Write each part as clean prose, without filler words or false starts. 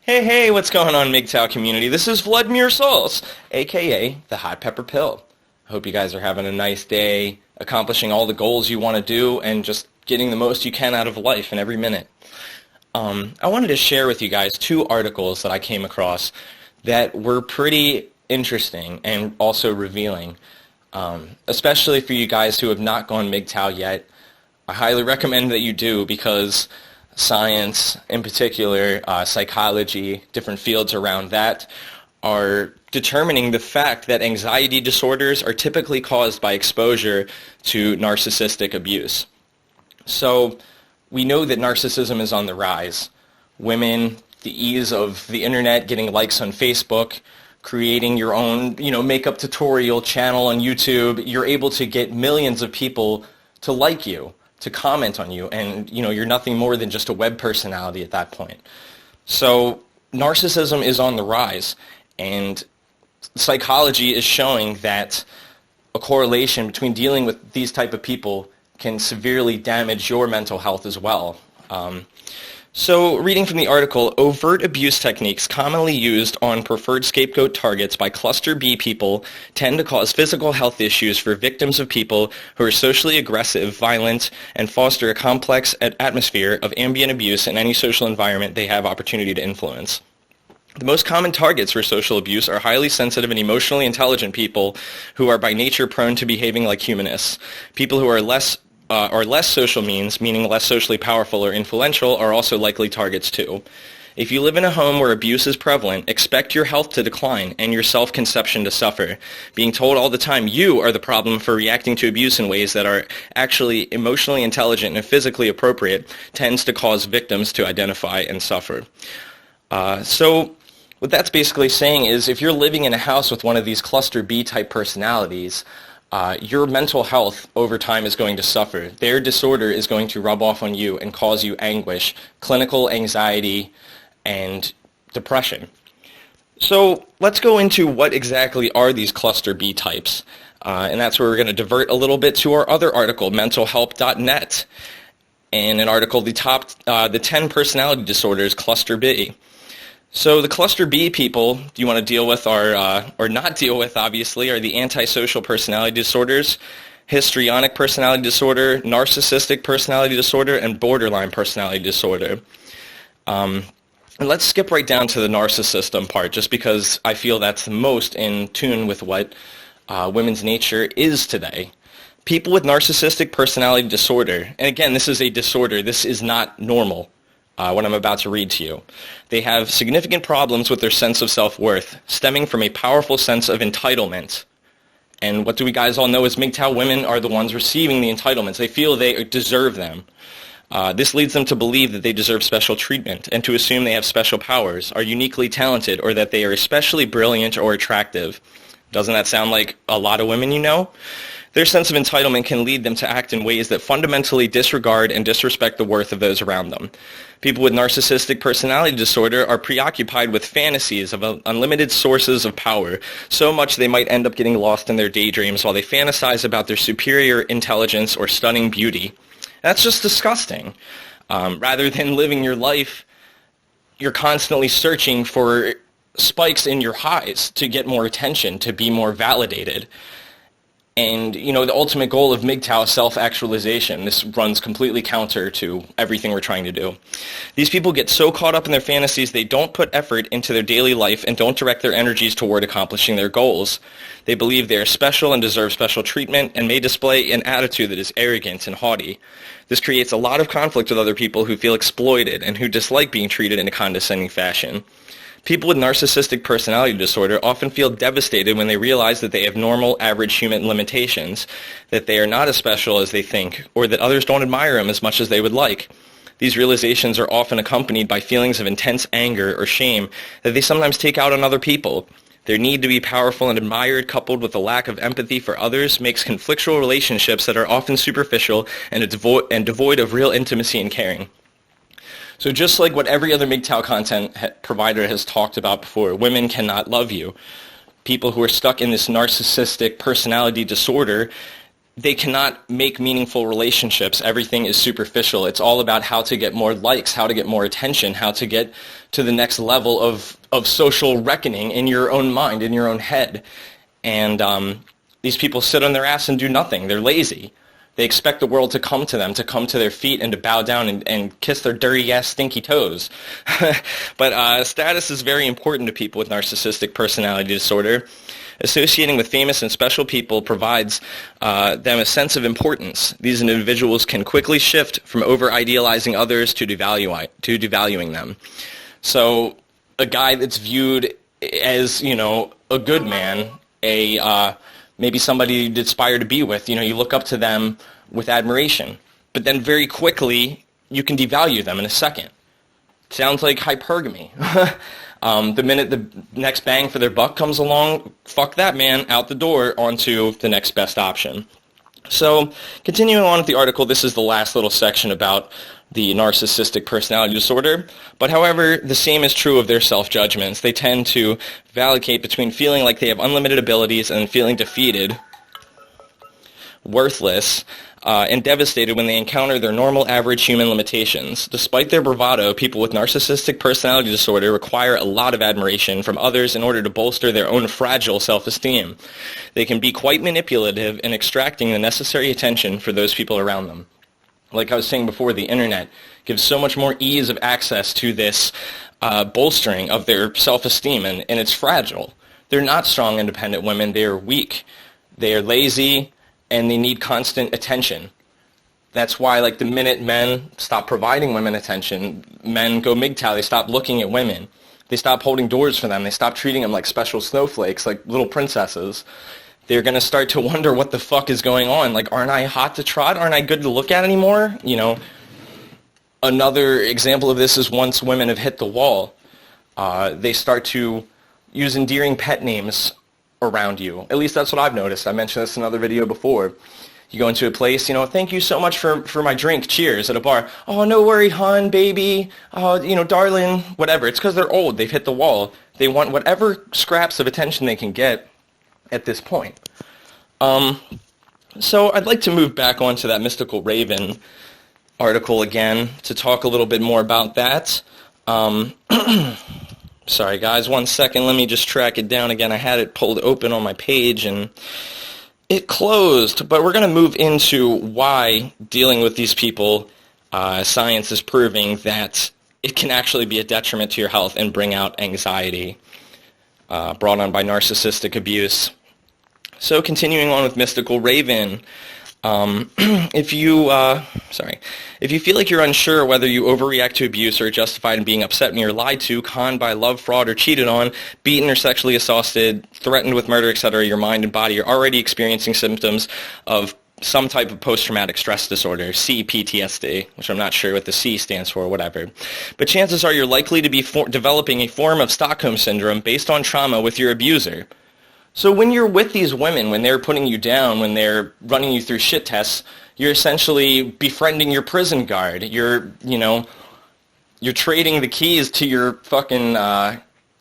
Hey, what's going on, MGTOW community? This is Vladmir Souls, aka the Hot Pepper Pill. I hope you guys are having a nice day, accomplishing all the goals you want to do, and just getting the most you can out of life in every minute. I wanted to share with you guys two articles that I came across that were pretty interesting and also revealing, especially for you guys who have not gone MGTOW yet. I highly recommend that you do because science, in particular, psychology, different fields around that, are determining the fact that anxiety disorders are typically caused by exposure to narcissistic abuse. So we know that narcissism is on the rise. Women, the ease of the internet, getting likes on Facebook, creating your own, makeup tutorial channel on YouTube, you're able to get millions of people to like you, to comment on you, and you're nothing more than just a web personality at that point. So narcissism is on the rise, and psychology is showing that a correlation between dealing with these type of people can severely damage your mental health as well. So reading from the article, overt abuse techniques commonly used on preferred scapegoat targets by cluster B people tend to cause physical health issues for victims of people who are socially aggressive, violent, and foster a complex atmosphere of ambient abuse in any social environment they have opportunity to influence. The most common targets for social abuse are highly sensitive and emotionally intelligent people who are by nature prone to behaving like humanists. People who are less social means, meaning less socially powerful or influential, are also likely targets too. If you live in a home where abuse is prevalent, expect your health to decline and your self-conception to suffer. Being told all the time you are the problem for reacting to abuse in ways that are actually emotionally intelligent and physically appropriate tends to cause victims to identify and suffer. So what that's basically saying is if you're living in a house with one of these cluster B type personalities, your mental health over time is going to suffer. Their disorder is going to rub off on you and cause you anguish, clinical anxiety, and depression. So let's go into what exactly are these cluster B types. And that's where we're going to divert a little bit to our other article, mentalhelp.net, and an article, the 10 personality disorders, cluster B. So the cluster B people you want to deal with or not deal with, obviously, are the antisocial personality disorders, histrionic personality disorder, narcissistic personality disorder, and borderline personality disorder. And let's skip right down to the narcissism part, just because I feel that's the most in tune with what women's nature is today. People with narcissistic personality disorder, and again, this is a disorder, this is not normal. What I'm about to read to you. They have significant problems with their sense of self-worth, stemming from a powerful sense of entitlement. And what do we guys all know is MGTOW women are the ones receiving the entitlements. They feel they deserve them. This leads them to believe that they deserve special treatment and to assume they have special powers, are uniquely talented, or that they are especially brilliant or attractive. Doesn't that sound like a lot of women you know? Their sense of entitlement can lead them to act in ways that fundamentally disregard and disrespect the worth of those around them. People with narcissistic personality disorder are preoccupied with fantasies of unlimited sources of power, so much they might end up getting lost in their daydreams while they fantasize about their superior intelligence or stunning beauty. That's just disgusting. Rather than living your life, you're constantly searching for spikes in your highs to get more attention, to be more validated. And, the ultimate goal of MGTOW is self-actualization. This runs completely counter to everything we're trying to do. These people get so caught up in their fantasies, they don't put effort into their daily life and don't direct their energies toward accomplishing their goals. They believe they are special and deserve special treatment and may display an attitude that is arrogant and haughty. This creates a lot of conflict with other people who feel exploited and who dislike being treated in a condescending fashion. People with narcissistic personality disorder often feel devastated when they realize that they have normal, average human limitations, that they are not as special as they think, or that others don't admire them as much as they would like. These realizations are often accompanied by feelings of intense anger or shame that they sometimes take out on other people. Their need to be powerful and admired, coupled with a lack of empathy for others, makes conflictual relationships that are often superficial and devoid of real intimacy and caring. So just like what every other MGTOW content provider has talked about before, women cannot love you. People who are stuck in this narcissistic personality disorder they cannot make meaningful relationships. Everything is superficial. It's all about how to get more likes, how to get more attention, how to get to the next level of social reckoning in your own mind, in your own head. And these people sit on their ass and do nothing. They're lazy. They expect the world to come to them, to come to their feet and to bow down and kiss their dirty-ass stinky toes. But status is very important to people with narcissistic personality disorder. Associating with famous and special people provides them a sense of importance. These individuals can quickly shift from over-idealizing others to devaluing them. So a guy that's viewed as, a good man, maybe somebody you'd aspire to be with, you look up to them with admiration. But then very quickly, you can devalue them in a second. Sounds like hypergamy. The minute the next bang for their buck comes along, fuck that man, out the door, onto the next best option. So, continuing on with the article, this is the last little section about the narcissistic personality disorder. But however, the same is true of their self-judgments. They tend to vacillate between feeling like they have unlimited abilities and feeling defeated, worthless, and devastated when they encounter their normal average human limitations. Despite their bravado, people with narcissistic personality disorder require a lot of admiration from others in order to bolster their own fragile self-esteem. They can be quite manipulative in extracting the necessary attention for those people around them. Like I was saying before, the internet gives so much more ease of access to this bolstering of their self-esteem, and it's fragile. They're not strong, independent women. They are weak. They are lazy, and they need constant attention. That's why, the minute men stop providing women attention, men go MGTOW. They stop looking at women. They stop holding doors for them. They stop treating them like special snowflakes, like little princesses. They're going to start to wonder what the fuck is going on. Aren't I hot to trot? Aren't I good to look at anymore? Another example of this is once women have hit the wall, they start to use endearing pet names around you. At least that's what I've noticed. I mentioned this in another video before. You go into a place, thank you so much for my drink, cheers, at a bar. Oh, no worry, hon, baby, darling, whatever. It's because they're old. They've hit the wall. They want whatever scraps of attention they can get at this point. So I'd like to move back onto that Mystical Raven article again to talk a little bit more about that. Sorry, guys, 1 second. Let me just track it down again. I had it pulled open on my page, and it closed. But we're going to move into why dealing with these people, science is proving that it can actually be a detriment to your health and bring out anxiety brought on by narcissistic abuse. So continuing on with Mystical Raven, if you feel like you're unsure whether you overreact to abuse or are justified in being upset when you're lied to, conned by love, fraud, or cheated on, beaten or sexually assaulted, threatened with murder, etc., your mind and body are already experiencing symptoms of some type of post-traumatic stress disorder, CPTSD, which I'm not sure what the C stands for, whatever. But chances are you're likely to be developing a form of Stockholm Syndrome based on trauma with your abuser. So when you're with these women, when they're putting you down, when they're running you through shit tests, you're essentially befriending your prison guard. You're trading the keys to your fucking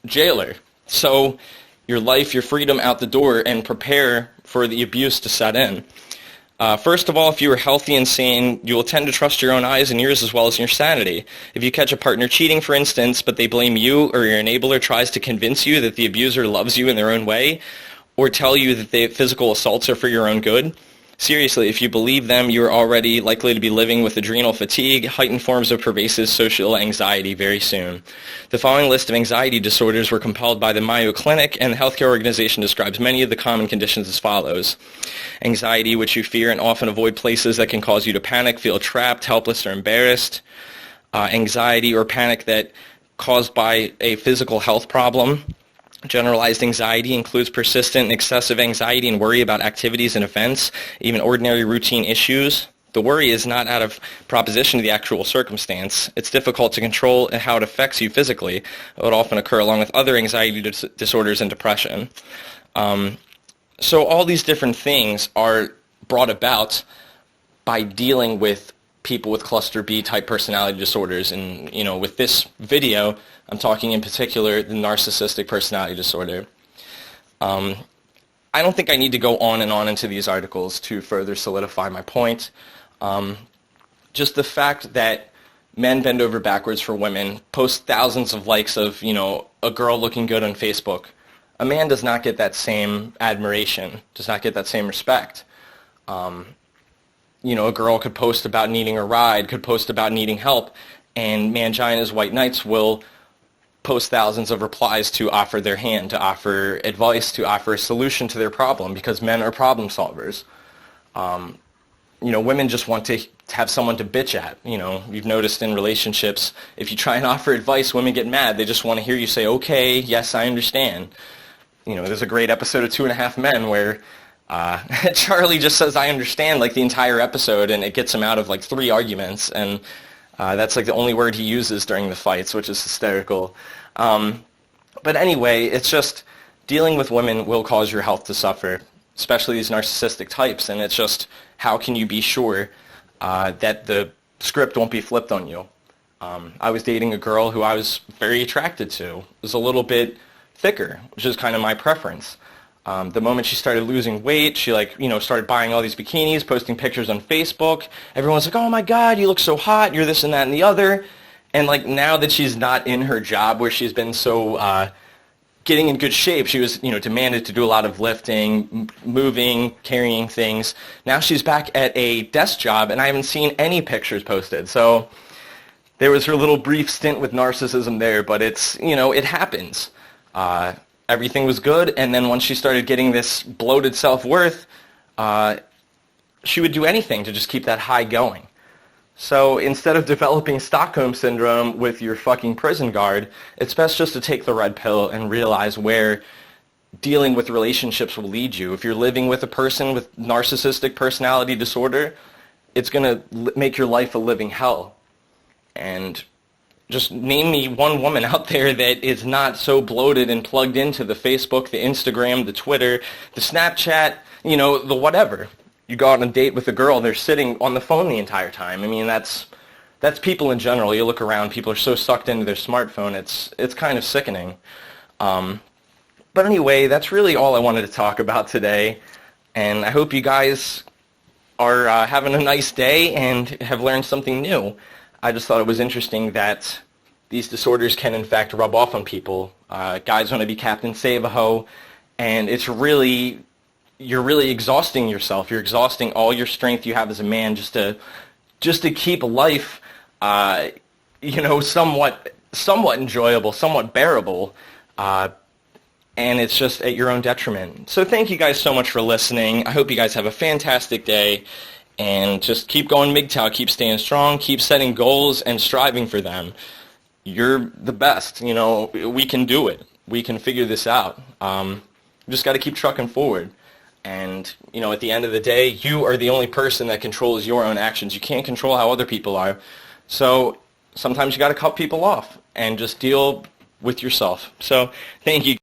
jailer. So your life, your freedom out the door, and prepare for the abuse to set in. First of all, if you are healthy and sane, you will tend to trust your own eyes and ears as well as your sanity. If you catch a partner cheating, for instance, but they blame you or your enabler tries to convince you that the abuser loves you in their own way, or tell you that the physical assaults are for your own good, seriously, if you believe them, you are already likely to be living with adrenal fatigue, heightened forms of pervasive social anxiety very soon. The following list of anxiety disorders were compiled by the Mayo Clinic, and the healthcare organization describes many of the common conditions as follows. Anxiety, which you fear and often avoid places that can cause you to panic, feel trapped, helpless, or embarrassed. Anxiety or panic that caused by a physical health problem. Generalized anxiety includes persistent and excessive anxiety and worry about activities and events, even ordinary routine issues. The worry is not out of proposition to the actual circumstance. It's difficult to control how it affects you physically. It would often occur along with other anxiety disorders and depression. So all these different things are brought about by dealing with people with cluster B type personality disorders. And, with this video, I'm talking in particular the narcissistic personality disorder. I don't think I need to go on and on into these articles to further solidify my point. Just the fact that men bend over backwards for women, post thousands of likes of, a girl looking good on Facebook. A man does not get that same admiration, does not get that same respect. A girl could post about needing a ride, could post about needing help, and Mangina's White Knights will post thousands of replies to offer their hand, to offer advice, to offer a solution to their problem, because men are problem solvers. Women just want to have someone to bitch at. You've noticed in relationships, if you try and offer advice, women get mad. They just want to hear you say, okay, yes, I understand. There's a great episode of 2.5 Men where Charlie just says, I understand, like the entire episode, and it gets him out of like 3 arguments, and that's like the only word he uses during the fights, which is hysterical. But anyway, it's just dealing with women will cause your health to suffer, especially these narcissistic types, and it's just how can you be sure that the script won't be flipped on you. I was dating a girl who I was very attracted to. It was a little bit thicker, which is kind of my preference. The moment she started losing weight, she started buying all these bikinis, posting pictures on Facebook. Everyone's like, oh my God, you look so hot, you're this and that and the other. And now that she's not in her job where she's been so getting in good shape, she was demanded to do a lot of lifting, moving, carrying things. Now she's back at a desk job, and I haven't seen any pictures posted. So there was her little brief stint with narcissism there, but it happens. Everything was good, and then once she started getting this bloated self-worth, she would do anything to just keep that high going. So instead of developing Stockholm Syndrome with your fucking prison guard, it's best just to take the red pill and realize where dealing with relationships will lead you. If you're living with a person with narcissistic personality disorder, it's going to make your life a living hell. And just name me one woman out there that is not so bloated and plugged into the Facebook, the Instagram, the Twitter, the Snapchat, the whatever. You go out on a date with a girl, they're sitting on the phone the entire time. I mean, that's people in general. You look around, people are so sucked into their smartphone, it's kind of sickening. But anyway, that's really all I wanted to talk about today. And I hope you guys are having a nice day and have learned something new. I just thought it was interesting that these disorders can, in fact, rub off on people. Guys want to be Captain Save-A-Ho, and you're really exhausting yourself. You're exhausting all your strength you have as a man just to keep life, somewhat enjoyable, somewhat bearable, and it's just at your own detriment. So thank you guys so much for listening. I hope you guys have a fantastic day. And just keep going MGTOW, keep staying strong, keep setting goals and striving for them. You're the best. We can do it. We can figure this out. Just got to keep trucking forward. And, at the end of the day, you are the only person that controls your own actions. You can't control how other people are. So sometimes you got to cut people off and just deal with yourself. So thank you.